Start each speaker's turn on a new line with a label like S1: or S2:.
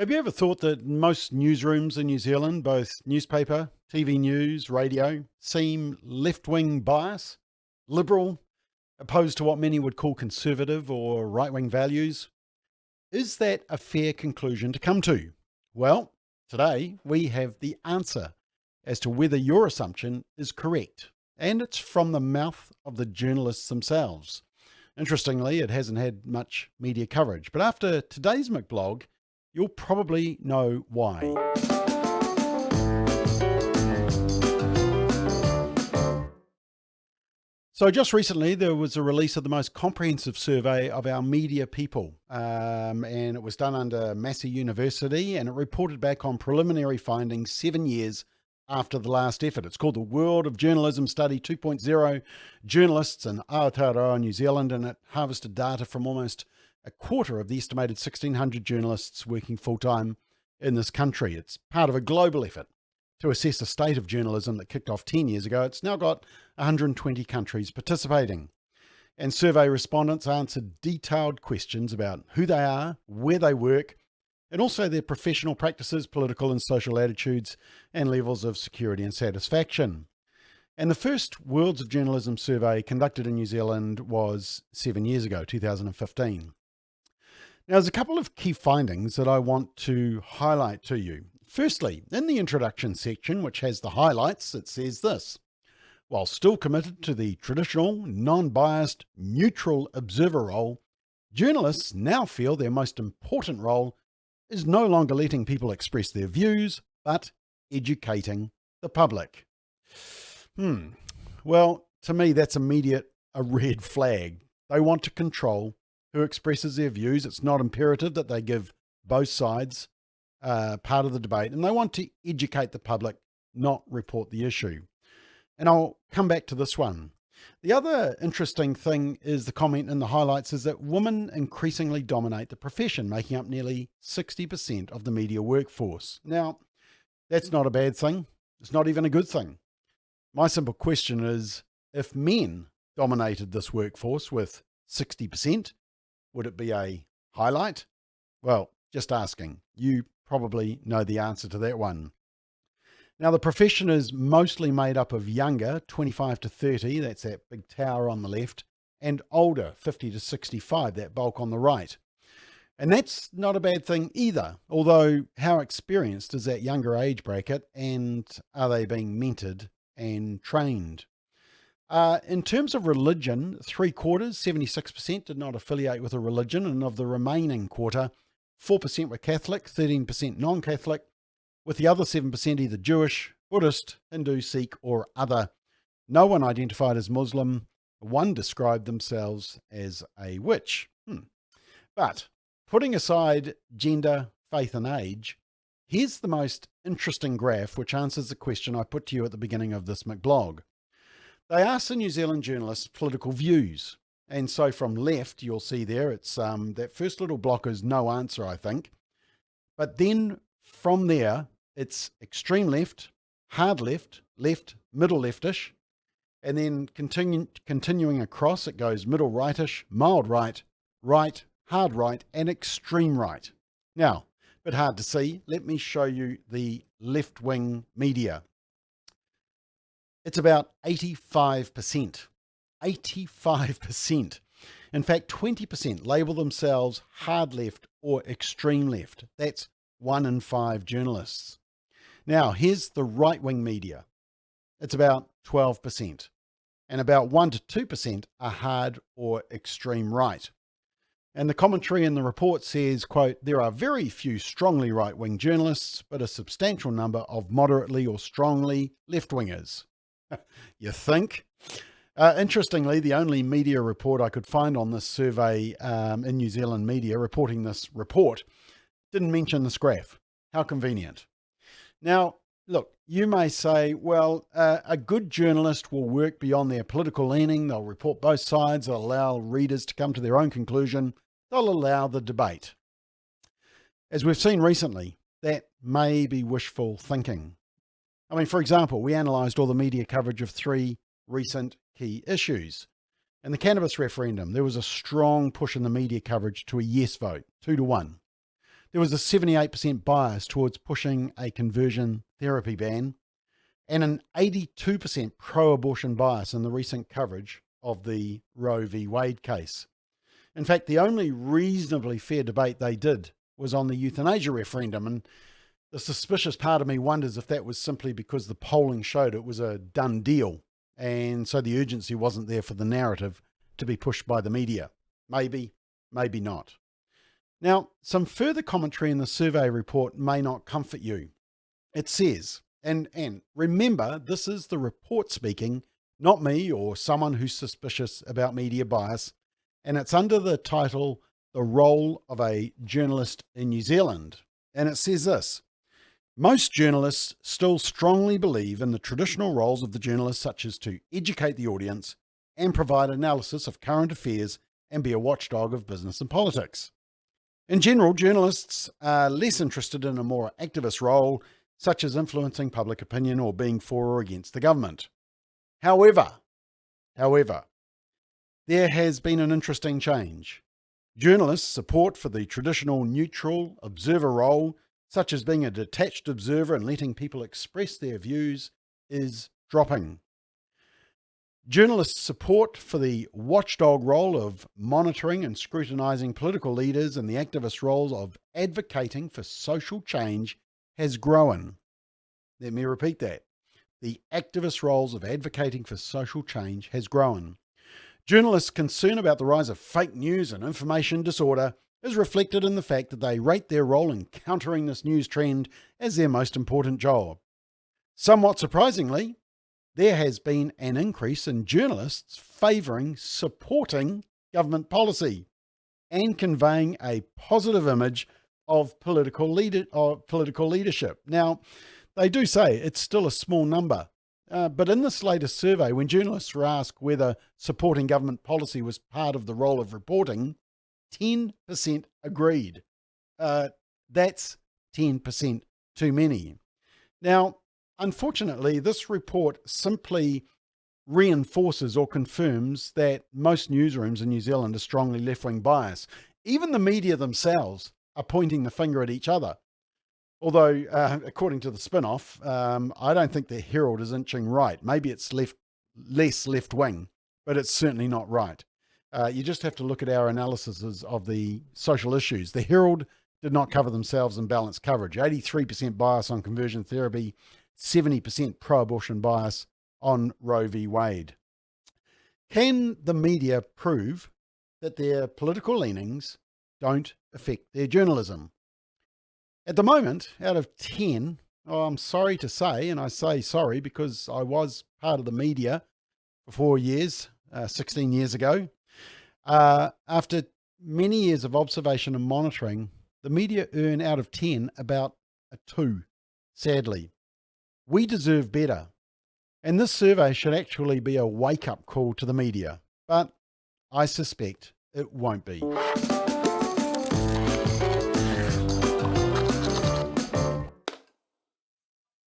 S1: Have you ever thought that most newsrooms in New Zealand, both newspaper, TV news, radio, seem left-wing bias, liberal, opposed to what many would call conservative or right-wing values? Is that a fair conclusion to come to? Well, today we have the answer as to whether your assumption is correct, and it's from the mouth of the journalists themselves. Interestingly, it hasn't had much media coverage, but after today's McBLOG, you'll probably know why. So just recently, there was a release of the most comprehensive survey of our media people, and it was done under Massey University, and it reported back on preliminary findings 7 years after the last effort. It's called the World of Journalism Study 2.0, Journalists in Aotearoa, New Zealand, and it harvested data from almost a quarter of the estimated 1,600 journalists working full-time in this country. It's part of a global effort to assess the state of journalism that kicked off 10 years ago. It's now got 120 countries participating. And survey respondents answered detailed questions about who they are, where they work, and also their professional practices, political and social attitudes, and levels of security and satisfaction. And the first Worlds of Journalism survey conducted in New Zealand was 7 years ago, 2015. Now, there's a couple of key findings that I want to highlight to you. Firstly, in the introduction section, which has the highlights, it says this: while still committed to the traditional, non-biased, neutral observer role, journalists now feel their most important role is no longer letting people express their views, but educating the public. Well, to me, that's a red flag. They want to control who expresses their views. It's not imperative that they give both sides part of the debate, and they want to educate the public, not report the issue. And I'll come back to this one. The other interesting thing is the comment in the highlights is that women increasingly dominate the profession, making up nearly 60% of the media workforce. Now, that's not a bad thing. It's not even a good thing. My simple question is, if men dominated this workforce with 60%, would it be a highlight? Well, just asking. You probably know the answer to that one. Now, the profession is mostly made up of younger, 25 to 30, that's that big tower on the left, and older, 50 to 65, that bulk on the right. And that's not a bad thing either, although how experienced is that younger age bracket, and are they being mentored and trained? In terms of religion, 3/4, 76%, did not affiliate with a religion, and of the remaining quarter, 4% were Catholic, 13% non-Catholic, with the other 7% either Jewish, Buddhist, Hindu, Sikh, or other. No one identified as Muslim. One described themselves as a witch. But putting aside gender, faith, and age, here's the most interesting graph which answers the question I put to you at the beginning of this McBLOG. They asked the New Zealand journalists political views. And so from left, you'll see there, it's that first little block is no answer, I think. But then from there, it's extreme left, hard left, left, middle leftish. And then continuing across, it goes middle rightish, mild right, right, hard right, and extreme right. Now, a bit hard to see. Let me show you the left-wing media. It's about 85%. 85%. In fact, 20% label themselves hard left or extreme left. That's 1 in 5 journalists. Now, here's the right-wing media. It's about 12%. And about 1 to 2% are hard or extreme right. And the commentary in the report says, quote, there are very few strongly right-wing journalists, but a substantial number of moderately or strongly left-wingers. You think? Interestingly, the only media report I could find on this survey in New Zealand media reporting this report didn't mention this graph. How convenient. Now, look, you may say, well, a good journalist will work beyond their political leaning. They'll report both sides. They'll allow readers to come to their own conclusion. They'll allow the debate. As we've seen recently, that may be wishful thinking. I mean, for example, we analysed all the media coverage of 3 recent key issues. In the cannabis referendum, there was a strong push in the media coverage to a yes vote, 2 to 1. there was a 78% bias towards pushing a conversion therapy ban and an 82% pro-abortion bias in the recent coverage of the Roe v. Wade case. In fact, the only reasonably fair debate they did was on the euthanasia referendum, and the suspicious part of me wonders if that was simply because the polling showed it was a done deal, and so the urgency wasn't there for the narrative to be pushed by the media. Maybe, maybe not. Now, some further commentary in the survey report may not comfort you. It says, and remember, this is the report speaking, not me or someone who's suspicious about media bias, and it's under the title, The Role of a Journalist in New Zealand. And it says this: most journalists still strongly believe in the traditional roles of the journalist, such as to educate the audience and provide analysis of current affairs and be a watchdog of business and politics. In general, journalists are less interested in a more activist role, such as influencing public opinion or being for or against the government. However, there has been an interesting change. Journalists' support for the traditional neutral observer role, such as being a detached observer and letting people express their views, is dropping. Journalists' support for the watchdog role of monitoring and scrutinising political leaders and the activist roles of advocating for social change has grown. Let me repeat that. The activist roles of advocating for social change has grown. Journalists' concern about the rise of fake news and information disorder is reflected in the fact that they rate their role in countering this news trend as their most important job. Somewhat surprisingly, there has been an increase in journalists favouring supporting government policy and conveying a positive image of political leadership. Now, they do say it's still a small number, but in this latest survey, when journalists were asked whether supporting government policy was part of the role of reporting, 10% agreed. That's 10% too many. Now, unfortunately, this report simply reinforces or confirms that most newsrooms in New Zealand are strongly left-wing biased. Even the media themselves are pointing the finger at each other. Although, according to the spin-off, I don't think the Herald is inching right. Maybe it's less left-wing, but it's certainly not right. You just have to look at our analyses of the social issues. The Herald did not cover themselves in balanced coverage. 83% bias on conversion therapy, 70% pro-abortion bias on Roe v. Wade. Can the media prove that their political leanings don't affect their journalism? At the moment, out of 10, I'm sorry to say, and I say sorry because I was part of the media for 4 years, 16 years ago. After many years of observation and monitoring, the media earn out of 10 about a 2, sadly. We deserve better. And this survey should actually be a wake-up call to the media, but I suspect it won't be.